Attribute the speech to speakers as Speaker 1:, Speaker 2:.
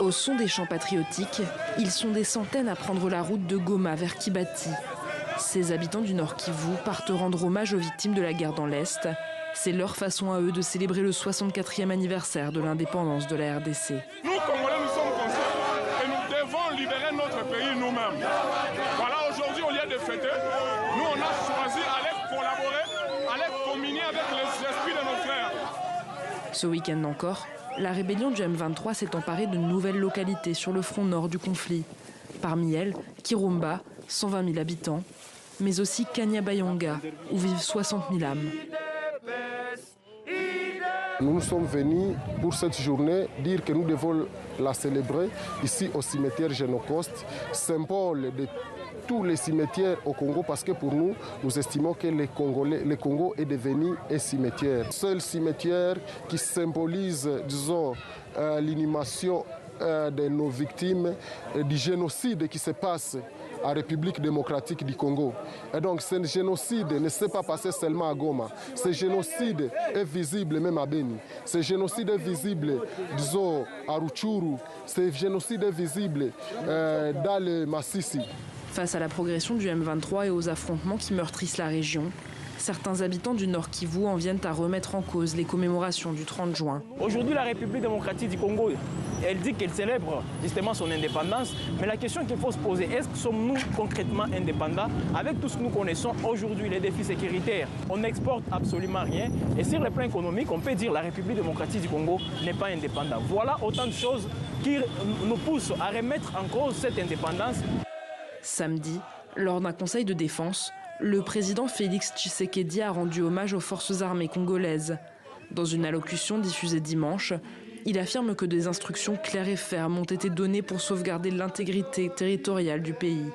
Speaker 1: Au son des chants patriotiques, ils sont des centaines à prendre la route de Goma vers Kibati. Ces habitants du Nord Kivu partent rendre hommage aux victimes de la guerre dans l'Est. C'est leur façon à eux de célébrer le 64e anniversaire de l'indépendance de la RDC.
Speaker 2: Nous, Congolais, nous sommes conscients et nous devons libérer notre pays nous-mêmes. Voilà, aujourd'hui, au lieu de fêter, nous, on a choisi d'aller collaborer, aller communier avec les esprits de nos frères.
Speaker 1: Ce week-end encore, la rébellion du M23 s'est emparée de nouvelles localités sur le front nord du conflit. Parmi elles, Kirumba, 120 000 habitants, mais aussi Kanyabayonga, où vivent 60 000 âmes.
Speaker 3: Nous sommes venus pour cette journée dire que nous devons la célébrer ici au cimetière Génocoste, symbole de tous les cimetières au Congo, parce que pour nous, nous estimons que le Congo est devenu un cimetière. Seul cimetière qui symbolise, disons, l'inhumation de nos victimes du génocide qui se passe en République démocratique du Congo. Et donc ce génocide ne s'est pas passé seulement à Goma. Ce génocide est visible même à Beni. Ce génocide est visible, disons, à Rutshuru. Ce génocide est visible dans le Massissi.
Speaker 1: Face à la progression du M23 et aux affrontements qui meurtrissent la région, certains habitants du Nord Kivu en viennent à remettre en cause les commémorations du 30 juin.
Speaker 4: Aujourd'hui, la République démocratique du Congo, elle dit qu'elle célèbre justement son indépendance. Mais la question qu'il faut se poser, est-ce que sommes-nous concrètement indépendants avec tout ce que nous connaissons aujourd'hui, les défis sécuritaires? On n'exporte absolument rien. Et sur le plan économique, on peut dire que la République démocratique du Congo n'est pas indépendante. Voilà autant de choses qui nous poussent à remettre en cause cette indépendance.
Speaker 1: Samedi, lors d'un conseil de défense, le président Félix Tshisekedi a rendu hommage aux forces armées congolaises. Dans une allocution diffusée dimanche, il affirme que des instructions claires et fermes ont été données pour sauvegarder l'intégrité territoriale du pays.